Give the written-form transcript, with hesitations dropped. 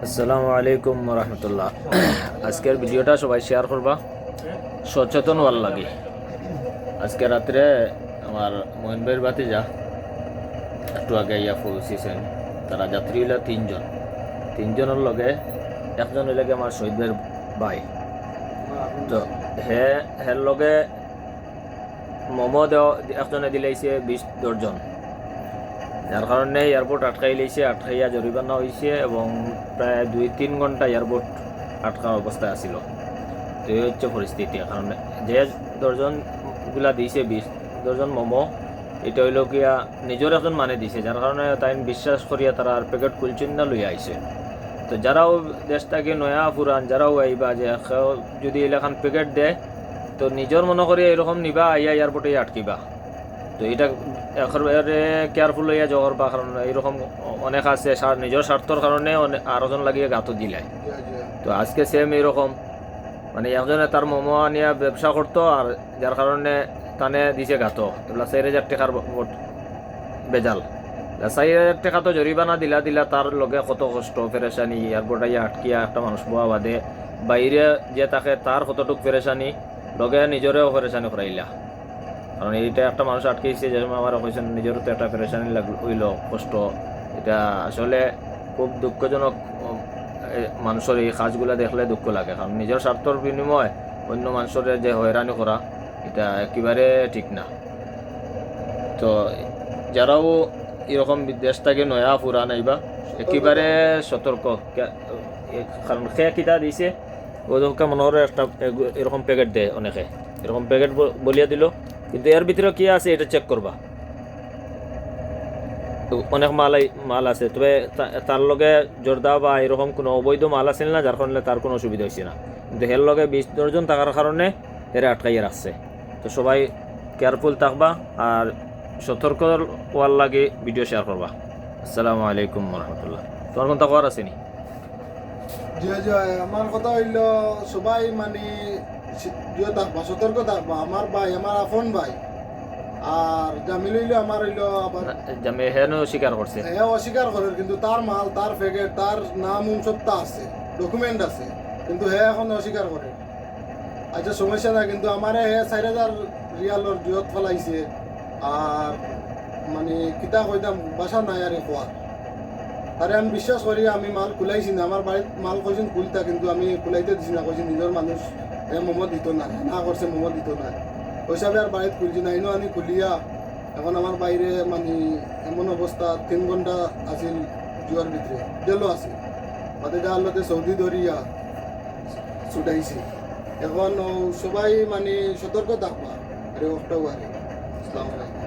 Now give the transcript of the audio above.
আসসালামু আলাইকুম রহমতুল্লাহ। আজকের ভিডিওটা সবাই শেয়ার করবা, সচেতন হওয়ার লাগে। আজকে রাত্রে আমার মোহন ভাইয়ের বাতিজা একটু আগে ইয়া পৌঁছেছেন। তারা যাত্রী হইল তিনজনের লগে একজন হইলে আমার শহীদ ভাইয়ের ভাই। তো হের লগে মোমো দেওয়া একজনে দিলাইছে 20 দর্জন, যার কারণে এয়ারপোর্ট আটকাই লাইছে। আটকাইয়া জরিমানা হয়েছে এবং প্রায় 2-3 ঘন্টা এয়ারপোর্ট আটকা অবস্থায় আসিল। তো এই হচ্ছে পরিস্থিতি। কারণ যে দর্জনগুলা দিয়েছে 20 দর্জন মোমো, এটা হইল গিয়া নিজের একজন মানে দিছে, যার কারণে তাই বিশ্বাস করিয়া তারা আর প্যাকেট খুলছেন না, লইয়া আইছে। তো যারাও দেশটাকে নয়া পুরান যারাও আইবা, যে যদি এলাকান প্যাকেট দেয় তো নিজের মনে করি এরকম নিবা, আইয়া এয়ারপোর্টে আটকিবা। তো এটা একেবারে কেয়ারফুল হইয়া যাওয়ার বা, কারণ এইরকম অনেক আছে নিজের স্বার্থর কারণে আরেকজন লাগিয়ে গাতো দিলায়। তো আজকে সেম এইরকম, মানে একজনে তার মোমো নিয়ে ব্যবসা করতো, আর যার কারণে তানে দিছে গাতো। এগুলা 4,000 টাকার বেজাল। 4,000 টাকা তো জরিমানা দিলা তার লগে কত কষ্ট পেরেশানি, এয়ারপোর্টে আটকিয়া একটা মানুষ বোয়া বাদে বাইরে যে তাকে তার কতটুক পেরেশানি, লগে নিজেরও পেরেশানি করাইলা। কারণ এইটা একটা মানুষ আটকেছে, যে আমার কইছেন নিজেরও তো একটা পেরেশানি হইল, কষ্ট। এটা আসলে খুব দুঃখজনক। মানুষের এই কাজগুলো দেখলে দুঃখ লাগে, কারণ নিজের স্বার্থর বিনিময়ে অন্য মানুষের যে হয়রানি করা, এটা একেবারে ঠিক না। তো যারাও এরকম দেশটাকে নয়া পুরা নাইবা, একেবারে সতর্ক। কারণ সে কিতা দিছে ওদেরকে মনে হয় একটা এরকম প্যাকেট দেয়, অনেকে এরকম প্যাকেট বলিয়া দিল, কিন্তু এর ভিতরে কি আছে এটা চেক করবা। অনেক মাল আছে, তবে তার লগে জর্দা বা এরকম কোনো অবৈধ মাল আছে না, যার কারণে তার কোনো অসুবিধা হয়েছে না। কিন্তু এর লগে 20 দর্জন থাকার কারণে এরা আটকাইয়া রাখছে। তো সবাই কেয়ারফুল থাকবা আর সতর্ক হওয়ার লাগে ভিডিও শেয়ার করবা। আসসালামু আলাইকুম রহমতুল্লাহ। তোমার কোনটা করার আছে নি? আমার কথা হইল সবাই মানে থাকবা, সতর্ক থাকবা। আমার ভাই, আমার আপন ভাই। আর জামিল হইলো আমার হইলো আবার জামে হেন স্বীকার করছে, হ্যাঁ অস্বীকার করে, কিন্তু তার মাল, তার প্যাকেট, তার নাম সবটা আছে, ডকুমেন্ট আছে, কিন্তু হ্যাঁ এখন অস্বীকার করে। আচ্ছা সমস্যা না, কিন্তু আমার হ্যাঁ 4,000 রিয়ালর জুয়ত ফেলাইছে। আর মানে কিতা কইতাম, বাসা নাই আর খোয়া। আরে আমি বিশ্বাস করি, আমি মাল খুলাইছি না, আমার বাড়ির মাল কইছেন খুলতা, কিন্তু আমি খুলাইতে দিছি না। কইছি নিজের মানুষ, মোমো দিত না, না করছে মোমো দিত না, ওই হিসাবে আর বাড়িতে খুলছি না। ইনো আমি খুলিয়া এখন আমার বাইরে মানে এমন অবস্থা, 3 ঘন্টা আছিল জুয়ার ভিতরে, জেলও আছে বাদে যাওয়ার লোকে সৌদি ধরিয়া ছুটাইছি। এখন সবাই মানে সতর্ক থাকবা। আরে ওটাও আরে আসসালামু আলাইকুম।